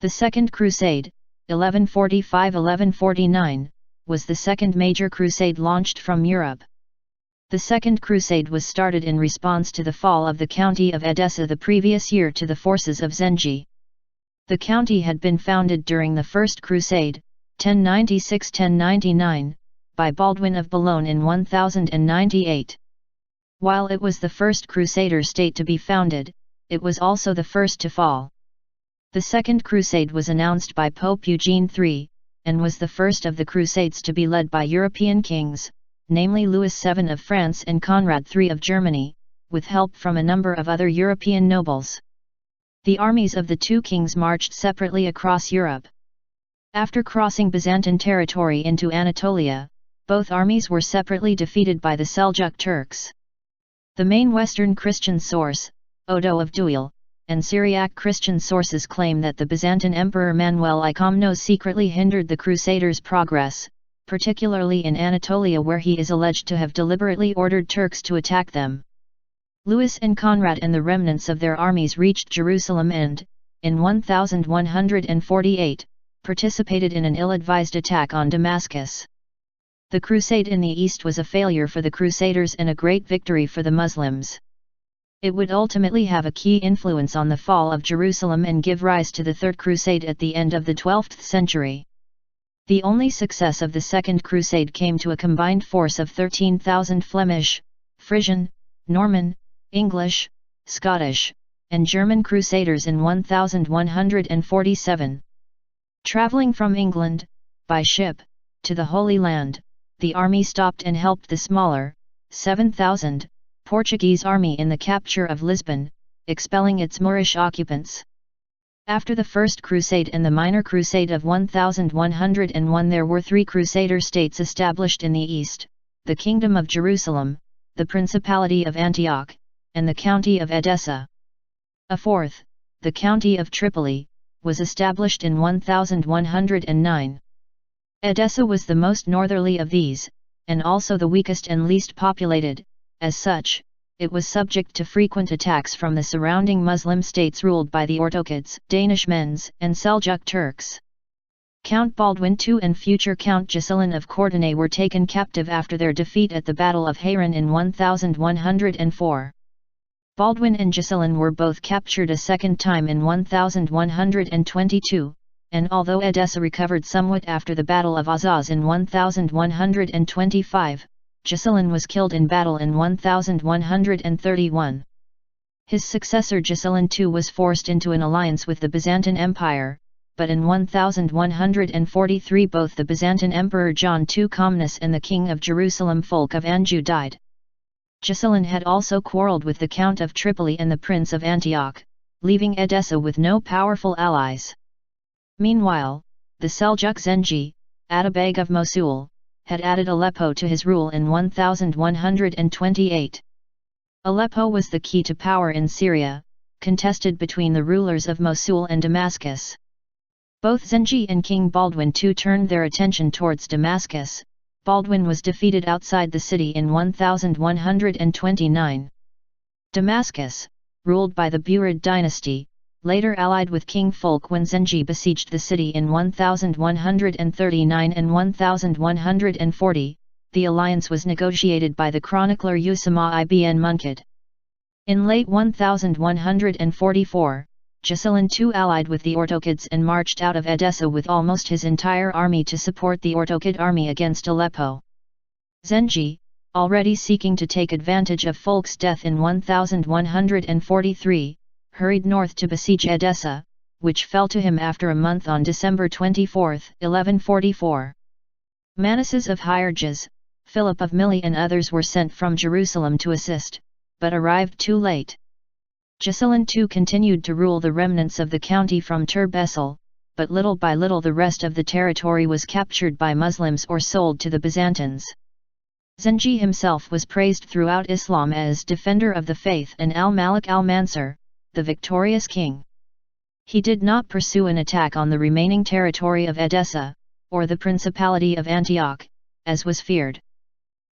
The Second Crusade, 1145–1149, was the second major crusade launched from Europe. The Second Crusade was started in response to the fall of the County of Edessa the previous year to the forces of Zengi. The county had been founded during the First Crusade, 1096–1099, by Baldwin of Boulogne in 1098. While it was the first Crusader state to be founded, it was also the first to fall. The Second Crusade was announced by Pope Eugene III, and was the first of the Crusades to be led by European kings, namely Louis VII of France and Conrad III of Germany, with help from a number of other European nobles. The armies of the two kings marched separately across Europe. After crossing Byzantine territory into Anatolia, both armies were separately defeated by the Seljuq Turks. The main Western Christian source, Odo of Deuil, and Syriac Christian sources claim that the Byzantine Emperor Manuel I Komnenos secretly hindered the Crusaders' progress, particularly in Anatolia, where he is alleged to have deliberately ordered Turks to attack them. Louis and Conrad and the remnants of their armies reached Jerusalem and, in 1148, participated in an ill-advised attack on Damascus. The crusade in the east was a failure for the Crusaders and a great victory for the Muslims. It would ultimately have a key influence on the fall of Jerusalem and give rise to the Third Crusade at the end of the 12th century. The only success of the Second Crusade came to a combined force of 13,000 Flemish, Frisian, Norman, English, Scottish, and German Crusaders in 1147. Traveling from England, by ship, to the Holy Land, the army stopped and helped the smaller, 7,000, Portuguese army in the capture of Lisbon, expelling its Moorish occupants. After the First Crusade and the Minor Crusade of 1101 there were three Crusader states established in the east, the Kingdom of Jerusalem, the Principality of Antioch, and the County of Edessa. A fourth, the County of Tripoli, was established in 1109. Edessa was the most northerly of these, and also the weakest and least populated. As such, it was subject to frequent attacks from the surrounding Muslim states ruled by the Ortokids, Danishmends, and Seljuq Turks. Count Baldwin II and future Count Gisselin of Courtenay were taken captive after their defeat at the Battle of Hayran in 1104. Baldwin and Gisselin were both captured a second time in 1122, and although Edessa recovered somewhat after the Battle of Azaz in 1125, Gisselin was killed in battle in 1131. His successor Gisselin II was forced into an alliance with the Byzantine Empire, but in 1143 both the Byzantine Emperor Manuel I Komnenos and the King of Jerusalem Fulk of Anjou died. Gisselin had also quarrelled with the Count of Tripoli and the Prince of Antioch, leaving Edessa with no powerful allies. Meanwhile, the Seljuk Zengi, Atabeg of Mosul, had added Aleppo to his rule in 1128. Aleppo was the key to power in Syria, contested between the rulers of Mosul and Damascus. Both Zengi and King Baldwin II turned their attention towards Damascus. Baldwin was defeated outside the city in 1129. Damascus, ruled by the Burid dynasty, later allied with King Fulk when Zengi besieged the city in 1139 and 1140. The alliance was negotiated by the chronicler Usama ibn Munkid. In late 1144, Gisselin II allied with the Ortokids and marched out of Edessa with almost his entire army to support the Ortokid army against Aleppo. Zengi, already seeking to take advantage of Fulk's death in 1143, hurried north to besiege Edessa, which fell to him after a month on December 24, 1144. Manasses of Hierges, Philip of Milly and others were sent from Jerusalem to assist, but arrived too late. Gisselin II continued to rule the remnants of the county from Turbessel, but little by little the rest of the territory was captured by Muslims or sold to the Byzantines. Zengi himself was praised throughout Islam as defender of the faith and al-Malik al-Mansur, the victorious king. He did not pursue an attack on the remaining territory of Edessa, or the Principality of Antioch, as was feared.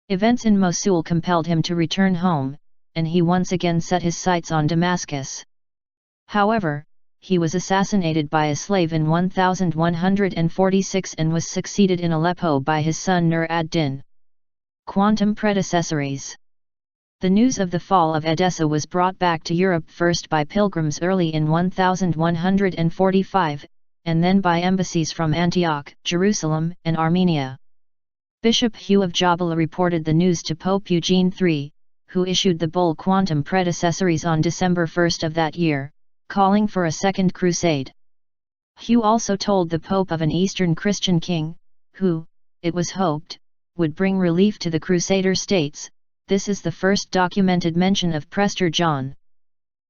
Events in Mosul compelled him to return home, and he once again set his sights on Damascus. However, he was assassinated by a slave in 1146 and was succeeded in Aleppo by his son Nur ad-Din. Quantum predecessories. The news of the fall of Edessa was brought back to Europe first by pilgrims early in 1145, and then by embassies from Antioch, Jerusalem, and Armenia. Bishop Hugh of Jabala reported the news to Pope Eugene III, who issued the bull Quantum Predecessories on December 1 of that year, calling for a Second Crusade. Hugh also told the Pope of an Eastern Christian king, who, it was hoped, would bring relief to the Crusader states. This is the first documented mention of Prester John.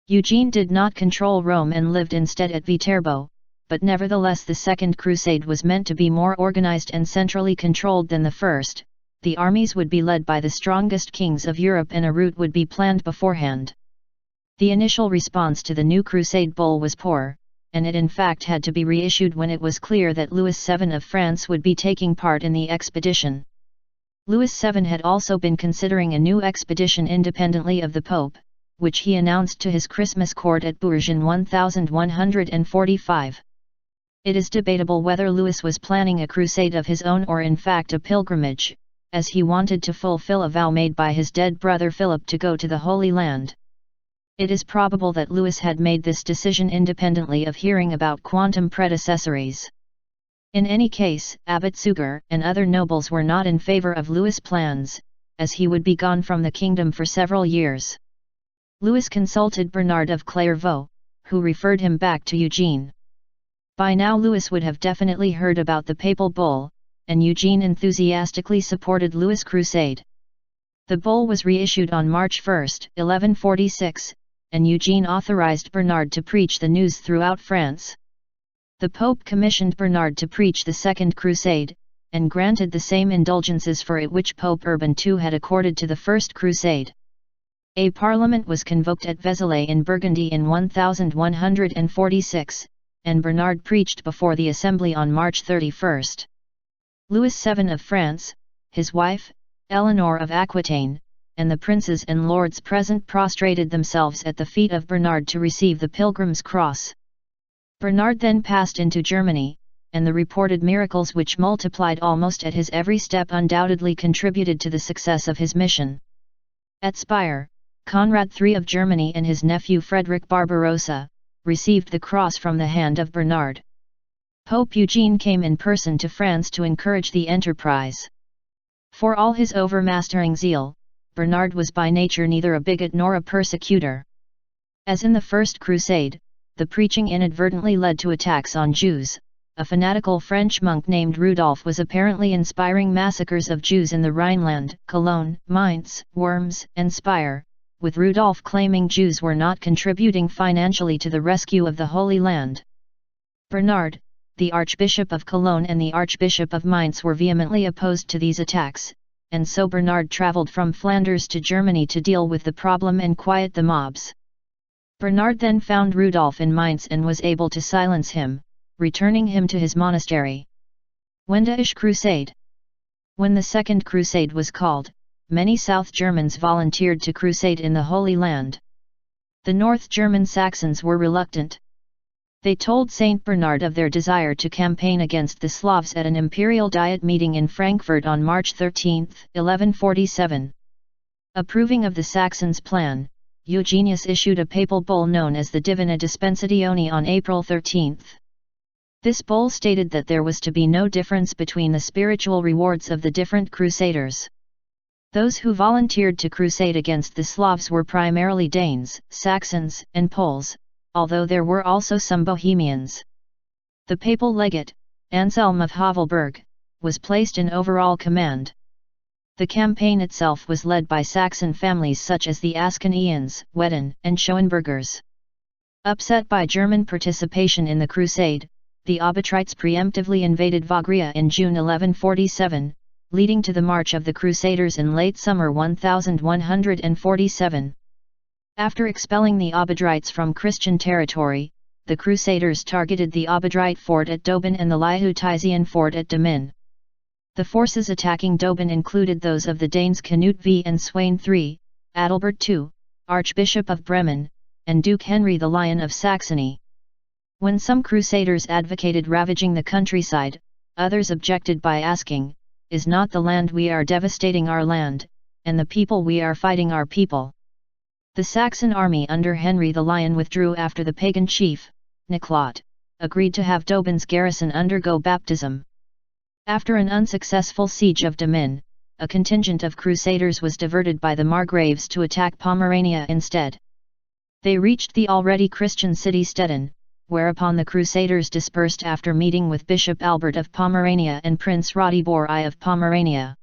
Eugene did not control Rome and lived instead at Viterbo, but nevertheless the Second Crusade was meant to be more organized and centrally controlled than the first. The armies would be led by the strongest kings of Europe and a route would be planned beforehand. The initial response to the new Crusade bull was poor, and it in fact had to be reissued when it was clear that Louis VII of France would be taking part in the expedition. Louis VII had also been considering a new expedition independently of the Pope, which he announced to his Christmas court at Bourges in 1145. It is debatable whether Louis was planning a crusade of his own or in fact a pilgrimage, as he wanted to fulfill a vow made by his dead brother Philip to go to the Holy Land. It is probable that Louis had made this decision independently of hearing about quantum predecessories. In any case, Abbot Suger and other nobles were not in favor of Louis' plans, as he would be gone from the kingdom for several years. Louis consulted Bernard of Clairvaux, who referred him back to Eugene. By now Louis would have definitely heard about the papal bull, and Eugene enthusiastically supported Louis' crusade. The bull was reissued on March 1, 1146, and Eugene authorized Bernard to preach the news throughout France. The Pope commissioned Bernard to preach the Second Crusade, and granted the same indulgences for it which Pope Urban II had accorded to the First Crusade. A parliament was convoked at Vézelay in Burgundy in 1146, and Bernard preached before the assembly on March 31. Louis VII of France, his wife, Eleanor of Aquitaine, and the princes and lords present prostrated themselves at the feet of Bernard to receive the Pilgrim's Cross. Bernard then passed into Germany, and the reported miracles which multiplied almost at his every step undoubtedly contributed to the success of his mission. At Speyer, Conrad III of Germany and his nephew Frederick Barbarossa received the cross from the hand of Bernard. Pope Eugene came in person to France to encourage the enterprise. For all his overmastering zeal, Bernard was by nature neither a bigot nor a persecutor. As in the First Crusade, the preaching inadvertently led to attacks on Jews. A fanatical French monk named Rudolph was apparently inspiring massacres of Jews in the Rhineland, Cologne, Mainz, Worms, and Speyer, with Rudolph claiming Jews were not contributing financially to the rescue of the Holy Land. Bernard, the Archbishop of Cologne and the Archbishop of Mainz were vehemently opposed to these attacks, and so Bernard travelled from Flanders to Germany to deal with the problem and quiet the mobs. Bernard then found Rudolph in Mainz and was able to silence him, returning him to his monastery. Wendish Crusade. When the Second Crusade was called, many South Germans volunteered to crusade in the Holy Land. The North German Saxons were reluctant. They told Saint Bernard of their desire to campaign against the Slavs at an imperial diet meeting in Frankfurt on March 13, 1147. Approving of the Saxons' plan, Eugenius issued a papal bull known as the Divina Dispensatione on April 13. This bull stated that there was to be no difference between the spiritual rewards of the different crusaders. Those who volunteered to crusade against the Slavs were primarily Danes, Saxons, and Poles, although there were also some Bohemians. The papal legate, Anselm of Havelberg, was placed in overall command. The campaign itself was led by Saxon families such as the Ascanians, Wedin, and Schoenbergers. Upset by German participation in the crusade, the Obotrites preemptively invaded Vagria in June 1147, leading to the march of the Crusaders in late summer 1147. After expelling the Obotrites from Christian territory, the Crusaders targeted the Obodrite fort at Dobin and the Liehutisian fort at Damin. The forces attacking Dobin included those of the Danes Canute V and Sweyn III, Adalbert II, Archbishop of Bremen, and Duke Henry the Lion of Saxony. When some crusaders advocated ravaging the countryside, others objected by asking, "Is not the land we are devastating our land, and the people we are fighting our people?" The Saxon army under Henry the Lion withdrew after the pagan chief, Niclot, agreed to have Dobin's garrison undergo baptism. After an unsuccessful siege of Damin, a contingent of crusaders was diverted by the Margraves to attack Pomerania instead. They reached the already Christian city Stettin, whereupon the crusaders dispersed after meeting with Bishop Albert of Pomerania and Prince Radibor I of Pomerania.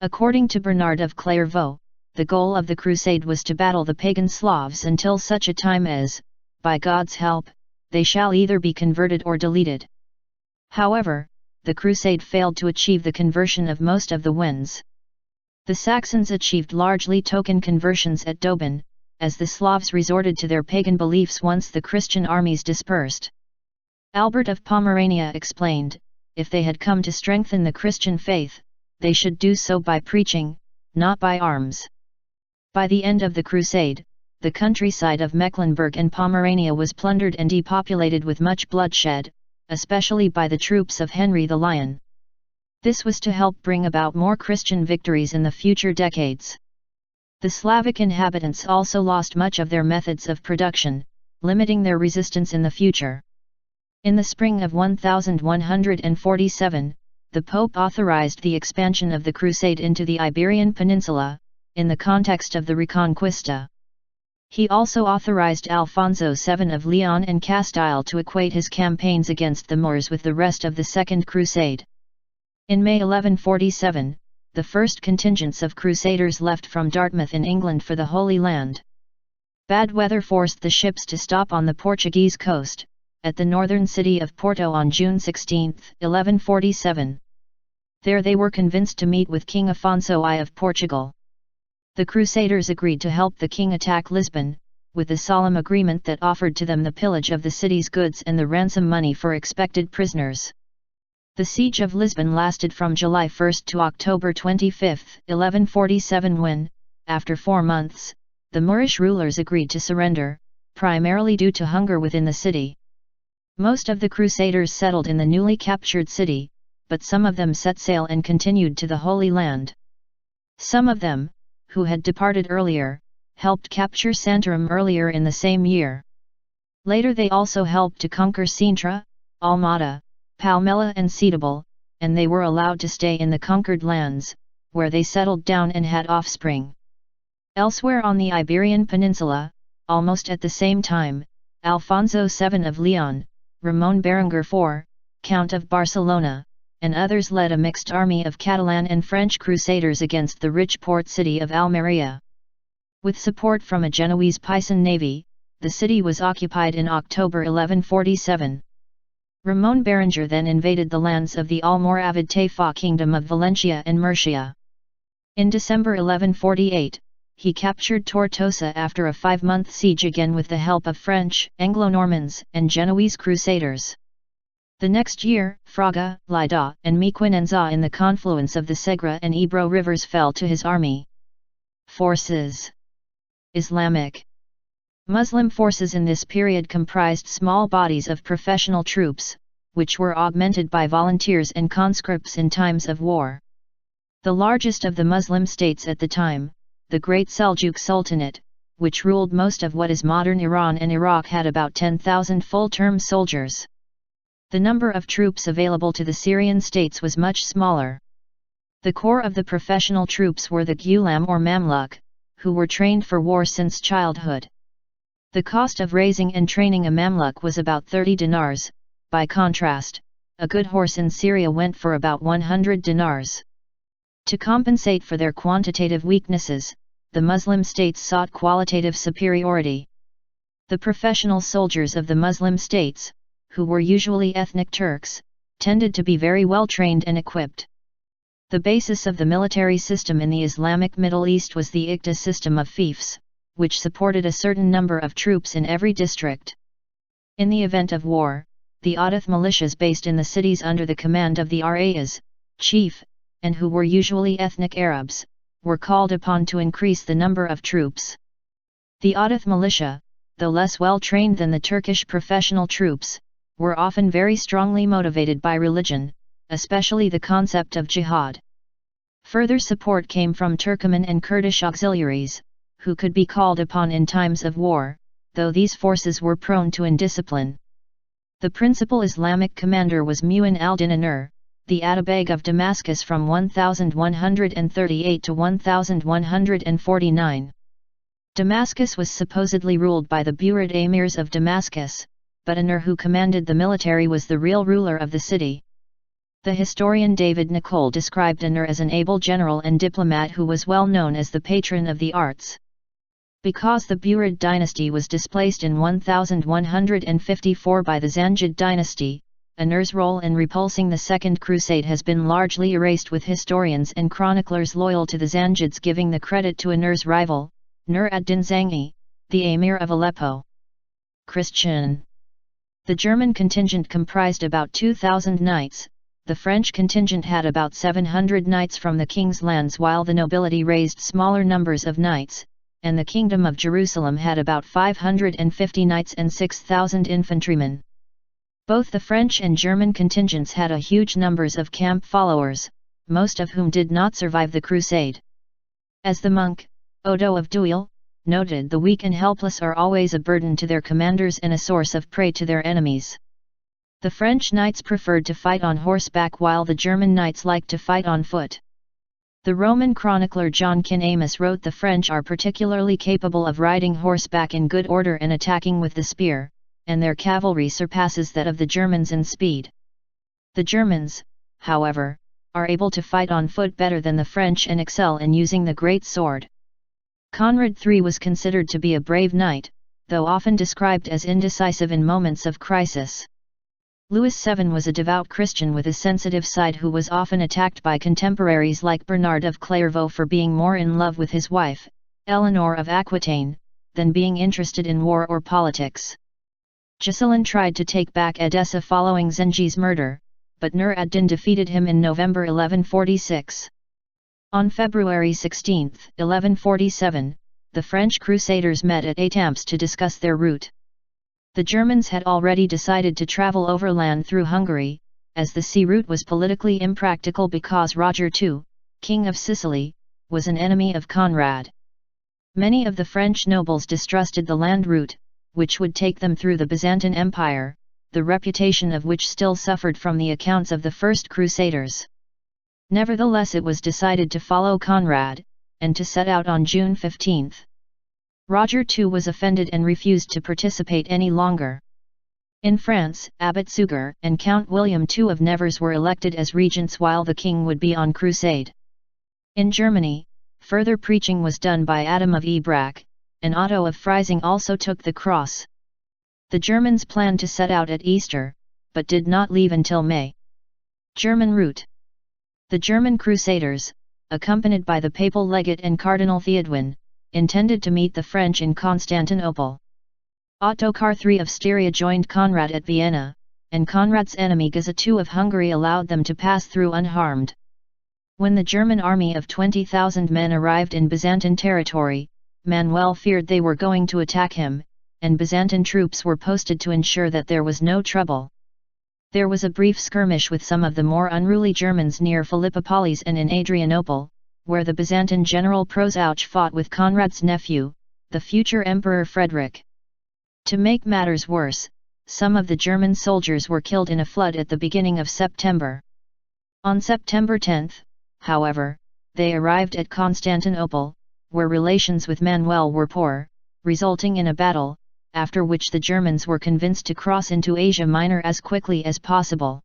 According to Bernard of Clairvaux, the goal of the crusade was to battle the pagan Slavs until such a time as, by God's help, they shall either be converted or deleted. However, the crusade failed to achieve the conversion of most of the Wends. The Saxons achieved largely token conversions at Dobin, as the Slavs resorted to their pagan beliefs once the Christian armies dispersed. Albert of Pomerania explained, if they had come to strengthen the Christian faith, they should do so by preaching, not by arms. By the end of the crusade, the countryside of Mecklenburg and Pomerania was plundered and depopulated with much bloodshed, especially by the troops of Henry the Lion. This was to help bring about more Christian victories in the future decades. The Slavic inhabitants also lost much of their methods of production, limiting their resistance in the future. In the spring of 1147, the Pope authorized the expansion of the Crusade into the Iberian Peninsula, in the context of the Reconquista. He also authorized Alfonso VII of Leon and Castile to equate his campaigns against the Moors with the rest of the Second Crusade. In May 1147, the first contingents of Crusaders left from Dartmouth in England for the Holy Land. Bad weather forced the ships to stop on the Portuguese coast, at the northern city of Porto on June 16, 1147. There they were convinced to meet with King Afonso I of Portugal. The Crusaders agreed to help the king attack Lisbon, with the solemn agreement that offered to them the pillage of the city's goods and the ransom money for expected prisoners. The siege of Lisbon lasted from July 1 to October 25, 1147 when, after 4 months, the Moorish rulers agreed to surrender, primarily due to hunger within the city. Most of the Crusaders settled in the newly captured city, but some of them set sail and continued to the Holy Land. Some of them, who had departed earlier, helped capture Santarem earlier in the same year. Later they also helped to conquer Sintra, Almada, Palmela and Setúbal, and they were allowed to stay in the conquered lands, where they settled down and had offspring. Elsewhere on the Iberian Peninsula, almost at the same time, Alfonso VII of Leon, Ramon Berenguer IV, Count of Barcelona, and others led a mixed army of Catalan and French crusaders against the rich port city of Almeria. With support from a Genoese Pisan navy, the city was occupied in October 1147. Ramon Berenguer then invaded the lands of the Almoravid Taifa kingdom of Valencia and Murcia. In December 1148, he captured Tortosa after a 5-month siege again with the help of French, Anglo-Normans, and Genoese crusaders. The next year, Fraga, Lleida, and Mequinenza in the confluence of the Segre and Ebro rivers fell to his army. Forces. Islamic. Muslim forces in this period comprised small bodies of professional troops, which were augmented by volunteers and conscripts in times of war. The largest of the Muslim states at the time, the Great Seljuq Sultanate, which ruled most of what is modern Iran and Iraq, had about 10,000 full-term soldiers. The number of troops available to the Syrian states was much smaller. The core of the professional troops were the Ghulam or Mamluk, who were trained for war since childhood. The cost of raising and training a Mamluk was about 30 dinars. By contrast, a good horse in Syria went for about 100 dinars. To compensate for their quantitative weaknesses, the Muslim states sought qualitative superiority. The professional soldiers of the Muslim states, who were usually ethnic Turks, tended to be very well trained and equipped. The basis of the military system in the Islamic Middle East was the Iqta system of fiefs, which supported a certain number of troops in every district. In the event of war, the Ahdith militias based in the cities under the command of the Ra'as, chief, and who were usually ethnic Arabs, were called upon to increase the number of troops. The Ahdith militia, though less well trained than the Turkish professional troops, were often very strongly motivated by religion, especially the concept of jihad. Further support came from Turkoman and Kurdish auxiliaries, who could be called upon in times of war, though these forces were prone to indiscipline. The principal Islamic commander was Mu'in al-Din Anur, the Atabeg of Damascus from 1138 to 1149. Damascus was supposedly ruled by the Burid emirs of Damascus, but Anur, who commanded the military, was the real ruler of the city. The historian David Nicole described Anur as an able general and diplomat who was well known as the patron of the arts. Because the Burid dynasty was displaced in 1154 by the Zangid dynasty, Anur's role in repulsing the Second Crusade has been largely erased, with historians and chroniclers loyal to the Zangids giving the credit to Anur's rival, Nur ad-Din Zengi, the emir of Aleppo. Christian. The German contingent comprised about 2,000 knights, the French contingent had about 700 knights from the king's lands, while the nobility raised smaller numbers of knights, and the Kingdom of Jerusalem had about 550 knights and 6,000 infantrymen. Both the French and German contingents had a huge numbers of camp followers, most of whom did not survive the crusade. As the monk, Odo of Deuil, noted, the weak and helpless are always a burden to their commanders and a source of prey to their enemies. The French knights preferred to fight on horseback, while the German knights liked to fight on foot. The Roman chronicler John Amos wrote, "The French are particularly capable of riding horseback in good order and attacking with the spear, and their cavalry surpasses that of the Germans in speed. The Germans, however, are able to fight on foot better than the French and excel in using the great sword." Conrad III was considered to be a brave knight, though often described as indecisive in moments of crisis. Louis VII was a devout Christian with a sensitive side, who was often attacked by contemporaries like Bernard of Clairvaux for being more in love with his wife, Eleanor of Aquitaine, than being interested in war or politics. Ghuslan tried to take back Edessa following Zengi's murder, but Nur ad-Din defeated him in November 1146. On February 16, 1147, the French crusaders met at Étampes to discuss their route. The Germans had already decided to travel overland through Hungary, as the sea route was politically impractical because Roger II, King of Sicily, was an enemy of Conrad. Many of the French nobles distrusted the land route, which would take them through the Byzantine Empire, the reputation of which still suffered from the accounts of the First Crusaders. Nevertheless, it was decided to follow Conrad, and to set out on June 15. Roger II was offended and refused to participate any longer. In France, Abbot Suger and Count William II of Nevers were elected as regents, while the king would be on crusade. In Germany, further preaching was done by Adam of Ebrach, and Otto of Freising also took the cross. The Germans planned to set out at Easter, but did not leave until May. German route. The German crusaders, accompanied by the papal legate and Cardinal Theodwin, intended to meet the French in Constantinople. Ottokar III of Styria joined Conrad at Vienna, and Conrad's enemy Geza II of Hungary allowed them to pass through unharmed. When the German army of 20,000 men arrived in Byzantine territory, Manuel feared they were going to attack him, and Byzantine troops were posted to ensure that there was no trouble. There was a brief skirmish with some of the more unruly Germans near Philippopolis and in Adrianople, where the Byzantine general Prozauch fought with Conrad's nephew, the future Emperor Frederick. To make matters worse, some of the German soldiers were killed in a flood at the beginning of September. On September 10, however, they arrived at Constantinople, where relations with Manuel were poor, resulting in a battle, after which the Germans were convinced to cross into Asia Minor as quickly as possible.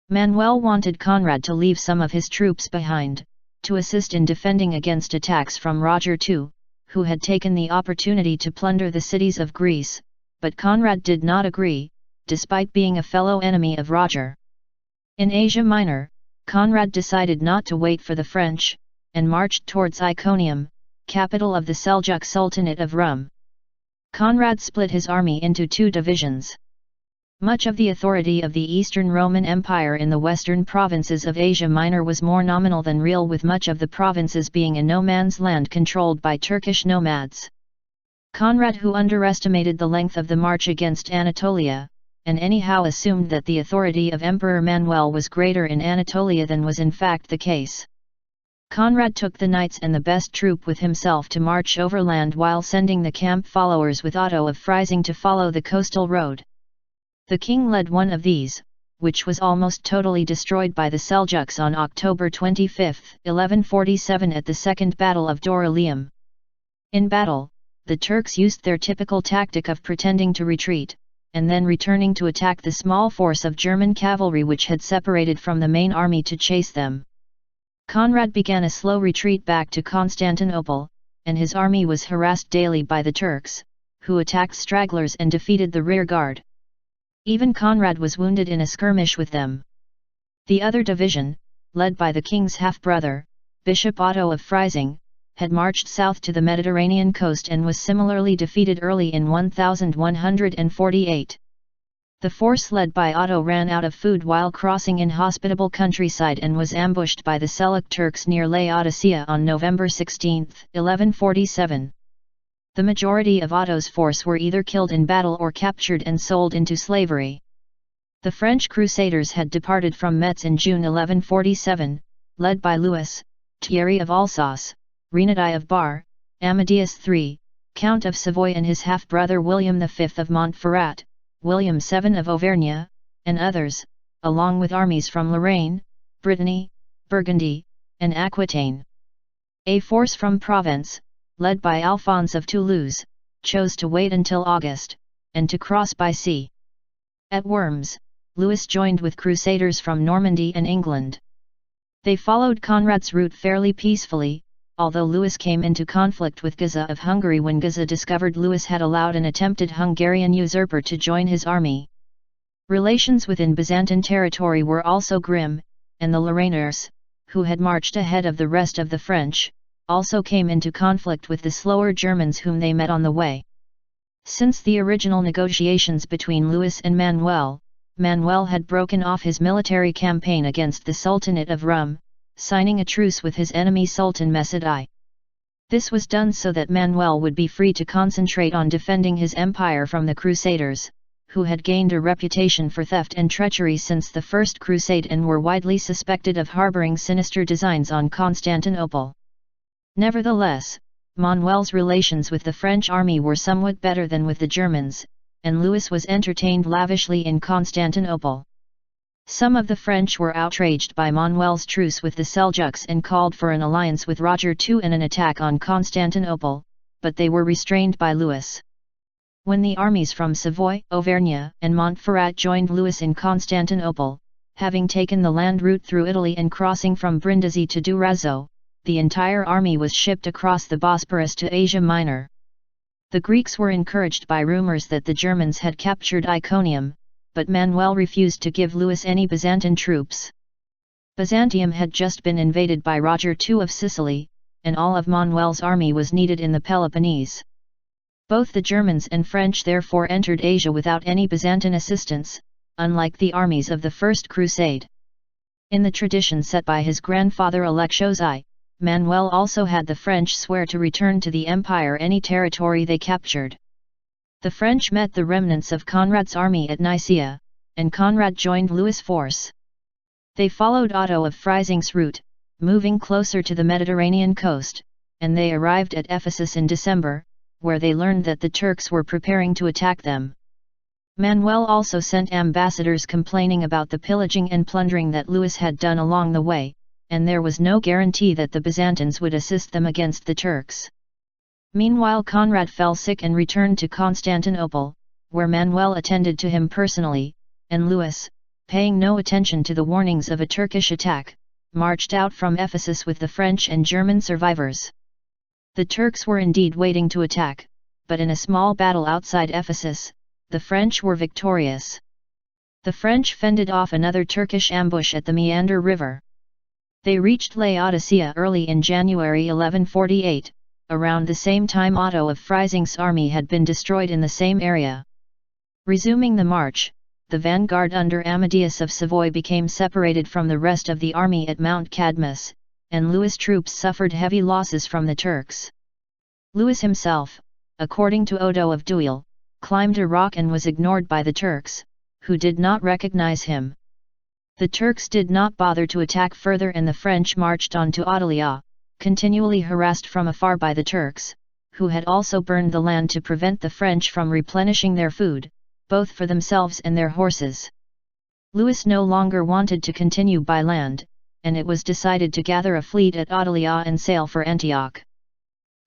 Manuel wanted Conrad to leave some of his troops behind, to assist in defending against attacks from Roger II, who had taken the opportunity to plunder the cities of Greece, but Conrad did not agree, despite being a fellow enemy of Roger. In Asia Minor, Conrad decided not to wait for the French, and marched towards Iconium, capital of the Seljuq Sultanate of Rum. Conrad split his army into two divisions. Much of the authority of the Eastern Roman Empire in the western provinces of Asia Minor was more nominal than real, with much of the provinces being a no-man's land controlled by Turkish nomads. Conrad, who underestimated the length of the march against Anatolia, and anyhow assumed that the authority of Emperor Manuel was greater in Anatolia than was in fact the case. Conrad took the knights and the best troop with himself to march overland while sending the camp followers with Odo of Freising to follow the coastal road. The king led one of these, which was almost totally destroyed by the Seljuks on October 25, 1147 at the Second Battle of Dorylaeum. In battle, the Turks used their typical tactic of pretending to retreat, and then returning to attack the small force of German cavalry which had separated from the main army to chase them. Conrad began a slow retreat back to Constantinople, and his army was harassed daily by the Turks, who attacked stragglers and defeated the rear guard. Even Conrad was wounded in a skirmish with them. The other division, led by the king's half-brother, Bishop Otto of Freising, had marched south to the Mediterranean coast and was similarly defeated early in 1148. The force led by Otto ran out of food while crossing inhospitable countryside and was ambushed by the Seljuq Turks near Laodicea on November 16, 1147. The majority of Otto's force were either killed in battle or captured and sold into slavery. The French crusaders had departed from Metz in June 1147, led by Louis, Thierry of Alsace, Renedi of Bar, Amadeus III, Count of Savoy and his half-brother William V of Montferrat, William VII of Auvergne, and others, along with armies from Lorraine, Brittany, Burgundy, and Aquitaine. A force from Provence, led by Alphonse of Toulouse, chose to wait until August, and to cross by sea. At Worms, Louis joined with crusaders from Normandy and England. They followed Conrad's route fairly peacefully, although Louis came into conflict with Giza of Hungary when Giza discovered Louis had allowed an attempted Hungarian usurper to join his army. Relations within Byzantine territory were also grim, and the Lorrainers, who had marched ahead of the rest of the French, also came into conflict with the slower Germans whom they met on the way. Since the original negotiations between Louis and Manuel, Manuel had broken off his military campaign against the Sultanate of Rum, signing a truce with his enemy Sultan Mesud I. This was done so that Manuel would be free to concentrate on defending his empire from the Crusaders, who had gained a reputation for theft and treachery since the First Crusade and were widely suspected of harboring sinister designs on Constantinople. Nevertheless, Manuel's relations with the French army were somewhat better than with the Germans, and Louis was entertained lavishly in Constantinople. Some of the French were outraged by Manuel's truce with the Seljuks and called for an alliance with Roger II and an attack on Constantinople, but they were restrained by Louis. When the armies from Savoy, Auvergne, and Montferrat joined Louis in Constantinople, having taken the land route through Italy and crossing from Brindisi to Durazzo, the entire army was shipped across the Bosporus to Asia Minor. The Greeks were encouraged by rumors that the Germans had captured Iconium, but Manuel refused to give Louis any Byzantine troops. Byzantium had just been invaded by Roger II of Sicily, and all of Manuel's army was needed in the Peloponnese. Both the Germans and French therefore entered Asia without any Byzantine assistance, unlike the armies of the First Crusade. In the tradition set by his grandfather Alexios I, Manuel also had the French swear to return to the empire any territory they captured. The French met the remnants of Conrad's army at Nicaea, and Conrad joined Louis' force. They followed Otto of Freising's route, moving closer to the Mediterranean coast, and they arrived at Ephesus in December, where they learned that the Turks were preparing to attack them. Manuel also sent ambassadors complaining about the pillaging and plundering that Louis had done along the way, and there was no guarantee that the Byzantines would assist them against the Turks. Meanwhile Conrad fell sick and returned to Constantinople, where Manuel attended to him personally, and Louis, paying no attention to the warnings of a Turkish attack, marched out from Ephesus with the French and German survivors. The Turks were indeed waiting to attack, but in a small battle outside Ephesus, the French were victorious. The French fended off another Turkish ambush at the Meander River. They reached Laodicea early in January 1148, around the same time Otto of Freising's army had been destroyed in the same area. Resuming the march, the vanguard under Amadeus of Savoy became separated from the rest of the army at Mount Cadmus, and Louis' troops suffered heavy losses from the Turks. Louis himself, according to Odo of Deuil, climbed a rock and was ignored by the Turks, who did not recognize him. The Turks did not bother to attack further and the French marched on to Anatolia, continually harassed from afar by the Turks, who had also burned the land to prevent the French from replenishing their food, both for themselves and their horses. Louis no longer wanted to continue by land, and it was decided to gather a fleet at Anatolia and sail for Antioch.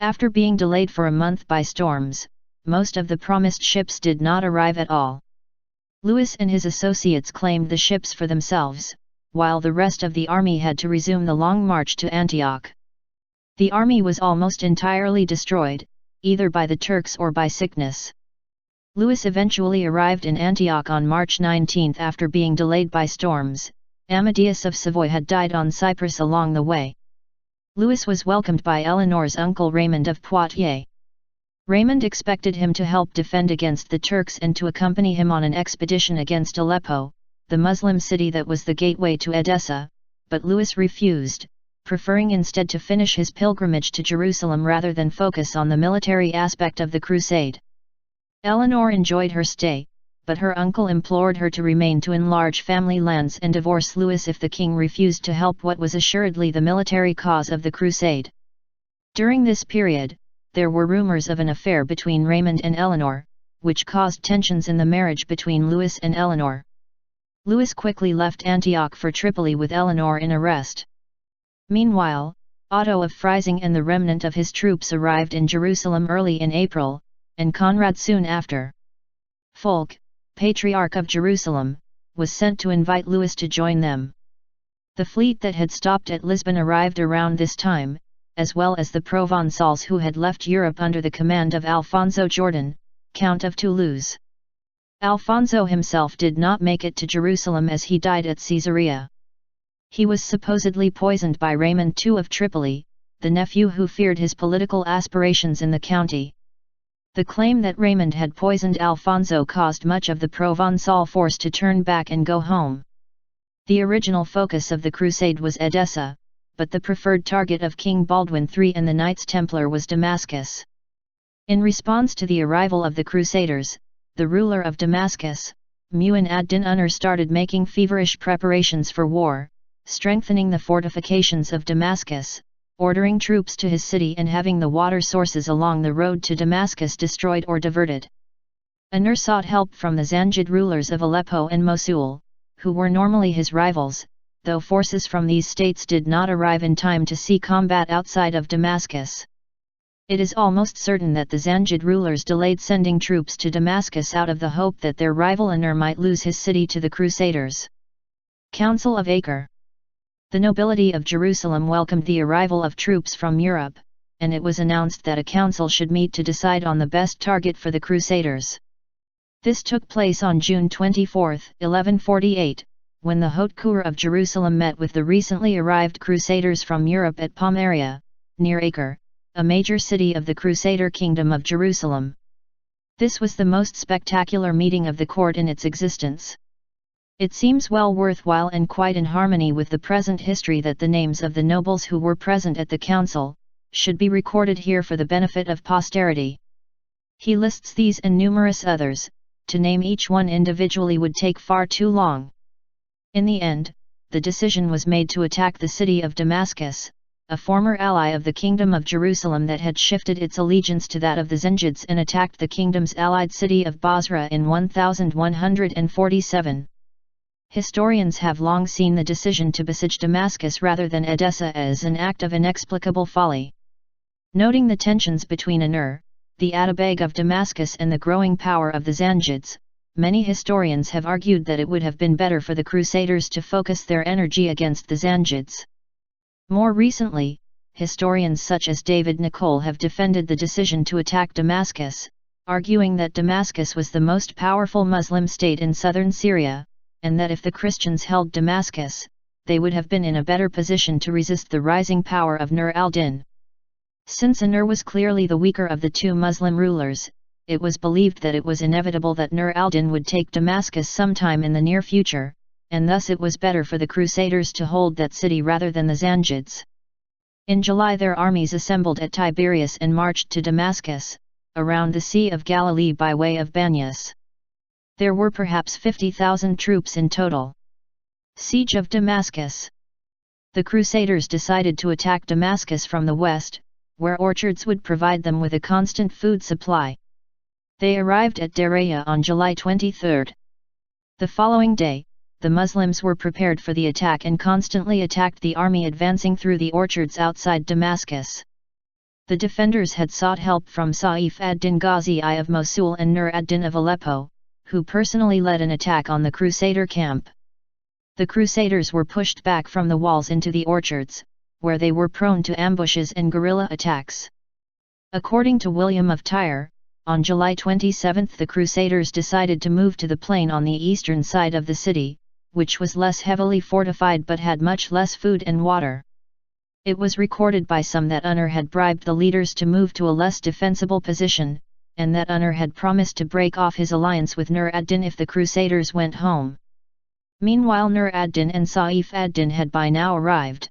After being delayed for a month by storms, most of the promised ships did not arrive at all. Louis and his associates claimed the ships for themselves, while the rest of the army had to resume the long march to Antioch. The army was almost entirely destroyed, either by the Turks or by sickness. Louis eventually arrived in Antioch on March 19 after being delayed by storms. Amadeus of Savoy had died on Cyprus along the way. Louis was welcomed by Eleanor's uncle Raymond of Poitiers. Raymond expected him to help defend against the Turks and to accompany him on an expedition against Aleppo, the Muslim city that was the gateway to Edessa, but Louis refused, preferring instead to finish his pilgrimage to Jerusalem rather than focus on the military aspect of the crusade. Eleanor enjoyed her stay, but her uncle implored her to remain to enlarge family lands and divorce Louis if the king refused to help what was assuredly the military cause of the crusade. During this period, there were rumors of an affair between Raymond and Eleanor, which caused tensions in the marriage between Louis and Eleanor. Louis quickly left Antioch for Tripoli with Eleanor in arrest. Meanwhile, Otto of Freising and the remnant of his troops arrived in Jerusalem early in April, and Conrad soon after. Fulk, Patriarch of Jerusalem, was sent to invite Louis to join them. The fleet that had stopped at Lisbon arrived around this time, as well as the Provençals who had left Europe under the command of Alfonso Jordan, Count of Toulouse. Alfonso himself did not make it to Jerusalem as he died at Caesarea. He was supposedly poisoned by Raymond II of Tripoli, the nephew who feared his political aspirations in the county. The claim that Raymond had poisoned Alfonso caused much of the Provençal force to turn back and go home. The original focus of the crusade was Edessa, but the preferred target of King Baldwin III and the Knights Templar was Damascus. In response to the arrival of the Crusaders, the ruler of Damascus, Mu'in ad-Din Unr started making feverish preparations for war, strengthening the fortifications of Damascus, ordering troops to his city and having the water sources along the road to Damascus destroyed or diverted. Unr sought help from the Zangid rulers of Aleppo and Mosul, who were normally his rivals, though forces from these states did not arrive in time to see combat outside of Damascus. It is almost certain that the Zangid rulers delayed sending troops to Damascus out of the hope that their rival Unr might lose his city to the Crusaders. Council of Acre. The nobility of Jerusalem welcomed the arrival of troops from Europe, and it was announced that a council should meet to decide on the best target for the Crusaders. This took place on June 24, 1148, when the Haute Cour of Jerusalem met with the recently arrived Crusaders from Europe at Pomaria, near Acre, a major city of the Crusader Kingdom of Jerusalem. This was the most spectacular meeting of the court in its existence. It seems well worthwhile and quite in harmony with the present history that the names of the nobles who were present at the council should be recorded here for the benefit of posterity. He lists these and numerous others. To name each one individually would take far too long. In the end, the decision was made to attack the city of Damascus, a former ally of the Kingdom of Jerusalem that had shifted its allegiance to that of the Zengids and attacked the kingdom's allied city of Basra in 1147. Historians have long seen the decision to besiege Damascus rather than Edessa as an act of inexplicable folly. Noting the tensions between Unr, the Atabeg of Damascus and the growing power of the Zangids, many historians have argued that it would have been better for the Crusaders to focus their energy against the Zangids. More recently, historians such as David Nicole have defended the decision to attack Damascus, arguing that Damascus was the most powerful Muslim state in southern Syria, and that if the Christians held Damascus, they would have been in a better position to resist the rising power of Nur al-Din. Since Nur was clearly the weaker of the two Muslim rulers, it was believed that it was inevitable that Nur al-Din would take Damascus sometime in the near future, and thus it was better for the Crusaders to hold that city rather than the Zangids. In July their armies assembled at Tiberias and marched to Damascus, around the Sea of Galilee by way of Banyas. There were perhaps 50,000 troops in total. Siege of Damascus. The Crusaders decided to attack Damascus from the west, where orchards would provide them with a constant food supply. They arrived at Daraya on July 23. The following day, the Muslims were prepared for the attack and constantly attacked the army advancing through the orchards outside Damascus. The defenders had sought help from Saif ad-Din Ghazi I of Mosul and Nur ad-Din of Aleppo, who personally led an attack on the Crusader camp. The Crusaders were pushed back from the walls into the orchards, where they were prone to ambushes and guerrilla attacks. According to William of Tyre, on July 27 the Crusaders decided to move to the plain on the eastern side of the city, which was less heavily fortified but had much less food and water. It was recorded by some that Unr had bribed the leaders to move to a less defensible position, and that Unr had promised to break off his alliance with Nur ad-Din if the Crusaders went home. Meanwhile Nur ad-Din and Saif ad-Din had by now arrived.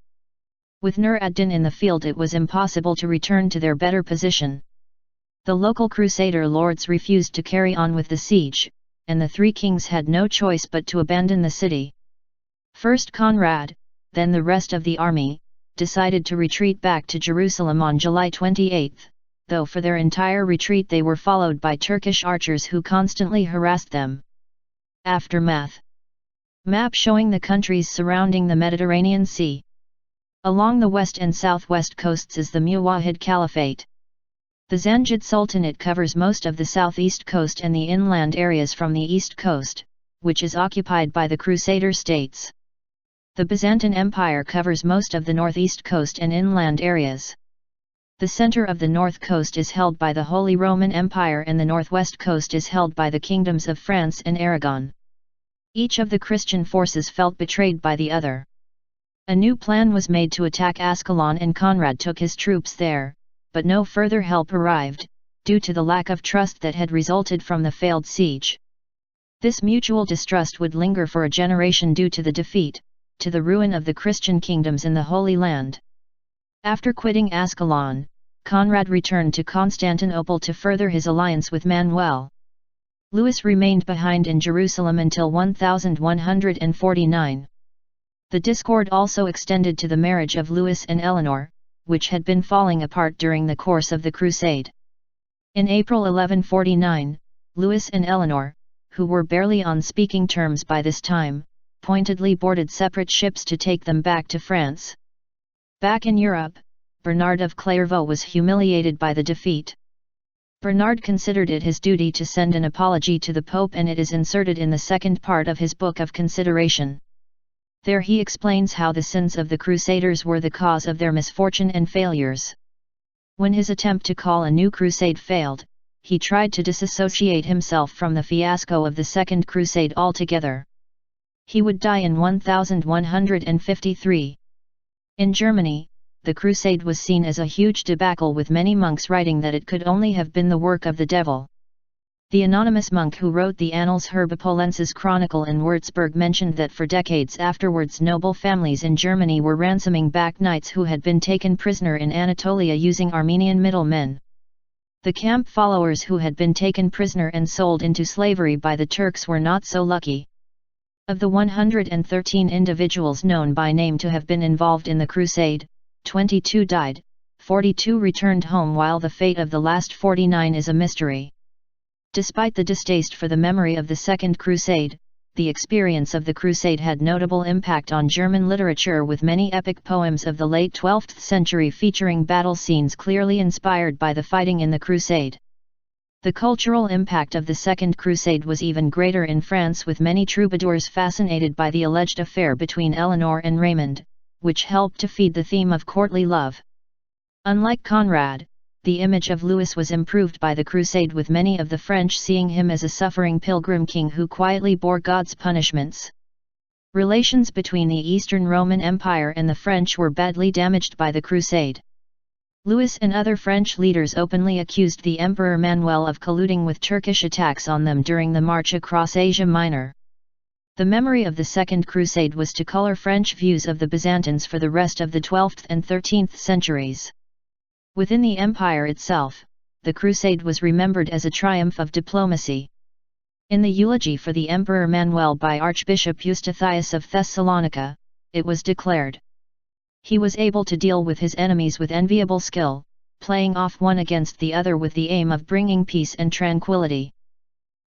With Nur ad-Din in the field it was impossible to return to their better position. The local Crusader lords refused to carry on with the siege, and the three kings had no choice but to abandon the city. First Conrad, then the rest of the army, decided to retreat back to Jerusalem on July 28, though for their entire retreat they were followed by Turkish archers who constantly harassed them. Aftermath. Map showing the countries surrounding the Mediterranean Sea. Along the west and southwest coasts is the Muwahhid Caliphate. The Zengid Sultanate covers most of the southeast coast and the inland areas from the east coast, which is occupied by the Crusader states. The Byzantine Empire covers most of the northeast coast and inland areas. The center of the north coast is held by the Holy Roman Empire and the northwest coast is held by the kingdoms of France and Aragon. Each of the Christian forces felt betrayed by the other. A new plan was made to attack Ascalon and Conrad took his troops there, but no further help arrived, due to the lack of trust that had resulted from the failed siege. This mutual distrust would linger for a generation due to the defeat, to the ruin of the Christian kingdoms in the Holy Land. After quitting Ascalon, Conrad returned to Constantinople to further his alliance with Manuel. Louis remained behind in Jerusalem until 1149. The discord also extended to the marriage of Louis and Eleanor, which had been falling apart during the course of the crusade. In April 1149, Louis and Eleanor, who were barely on speaking terms by this time, pointedly boarded separate ships to take them back to France. Back in Europe, Bernard of Clairvaux was humiliated by the defeat. Bernard considered it his duty to send an apology to the Pope, and it is inserted in the second part of his Book of Consideration. There he explains how the sins of the Crusaders were the cause of their misfortune and failures. When his attempt to call a new crusade failed, he tried to disassociate himself from the fiasco of the Second Crusade altogether. He would die in 1153. In Germany, the crusade was seen as a huge debacle, with many monks writing that it could only have been the work of the devil. The anonymous monk who wrote the Annals Herbipolensis Chronicle in Würzburg mentioned that for decades afterwards noble families in Germany were ransoming back knights who had been taken prisoner in Anatolia using Armenian middlemen. The camp followers who had been taken prisoner and sold into slavery by the Turks were not so lucky. Of the 113 individuals known by name to have been involved in the crusade, 22 died, 42 returned home, while the fate of the last 49 is a mystery. Despite the distaste for the memory of the Second Crusade, the experience of the Crusade had notable impact on German literature, with many epic poems of the late 12th century featuring battle scenes clearly inspired by the fighting in the Crusade. The cultural impact of the Second Crusade was even greater in France, with many troubadours fascinated by the alleged affair between Eleanor and Raymond, which helped to feed the theme of courtly love. Unlike Conrad, the image of Louis was improved by the Crusade, with many of the French seeing him as a suffering pilgrim king who quietly bore God's punishments. Relations between the Eastern Roman Empire and the French were badly damaged by the Crusade. Louis and other French leaders openly accused the Emperor Manuel of colluding with Turkish attacks on them during the march across Asia Minor. The memory of the Second Crusade was to color French views of the Byzantines for the rest of the 12th and 13th centuries. Within the empire itself, the crusade was remembered as a triumph of diplomacy. In the eulogy for the Emperor Manuel by Archbishop Eustathius of Thessalonica, it was declared, "He was able to deal with his enemies with enviable skill, playing off one against the other with the aim of bringing peace and tranquility."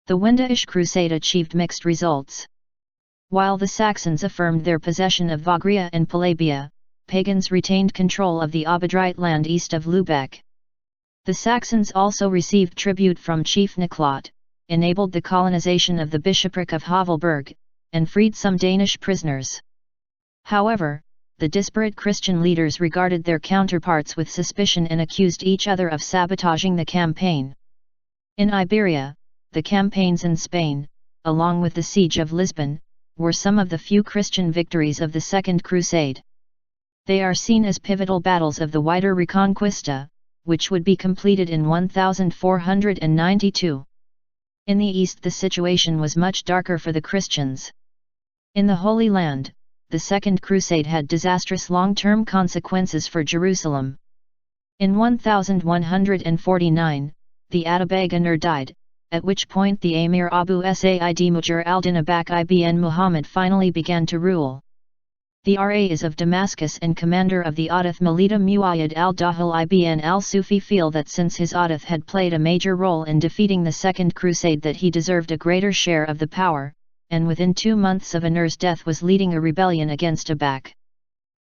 The Windisch Crusade achieved mixed results. While the Saxons affirmed their possession of Vagria and Palabia, pagans retained control of the Abodrite land east of Lübeck. The Saxons also received tribute from Chief Niklot, enabled the colonization of the bishopric of Havelberg, and freed some Danish prisoners. However, the disparate Christian leaders regarded their counterparts with suspicion and accused each other of sabotaging the campaign. In Iberia, the campaigns in Spain, along with the siege of Lisbon, were some of the few Christian victories of the Second Crusade. They are seen as pivotal battles of the wider Reconquista, which would be completed in 1492. In the east the situation was much darker for the Christians. In the Holy Land, the Second Crusade had disastrous long-term consequences for Jerusalem. In 1149, the Atabeg Nur died, at which point the Emir Abu Said Mujir al-Din Abak ibn Muhammad finally began to rule. The Rais of Damascus and commander of the Ahdith Melita Muayyad al-Dahil ibn al-Sufi feel that since his Ahdith had played a major role in defeating the Second Crusade that he deserved a greater share of the power, and within 2 months of Anur's death was leading a rebellion against Abak.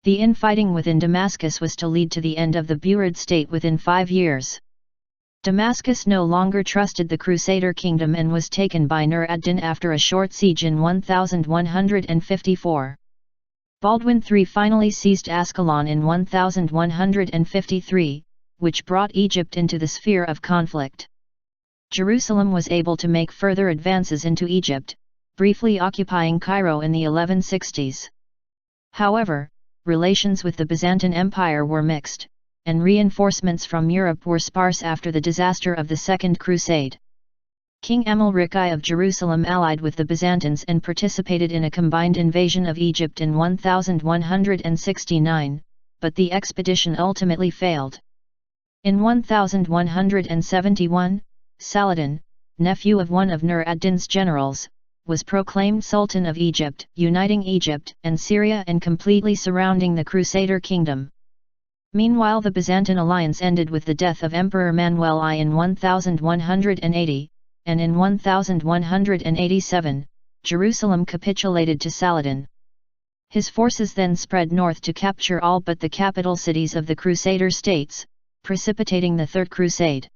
The infighting within Damascus was to lead to the end of the Burid state within 5 years. Damascus no longer trusted the Crusader kingdom and was taken by Nur ad-Din after a short siege in 1154. Baldwin III finally seized Ascalon in 1153, which brought Egypt into the sphere of conflict. Jerusalem was able to make further advances into Egypt, briefly occupying Cairo in the 1160s. However, relations with the Byzantine Empire were mixed, and reinforcements from Europe were sparse after the disaster of the Second Crusade. King Amalric I of Jerusalem allied with the Byzantines and participated in a combined invasion of Egypt in 1169, but the expedition ultimately failed. In 1171, Saladin, nephew of one of Nur ad-Din's generals, was proclaimed Sultan of Egypt, uniting Egypt and Syria and completely surrounding the Crusader kingdom. Meanwhile the Byzantine alliance ended with the death of Emperor Manuel I in 1180, and in 1187, Jerusalem capitulated to Saladin. His forces then spread north to capture all but the capital cities of the Crusader states, precipitating the Third Crusade.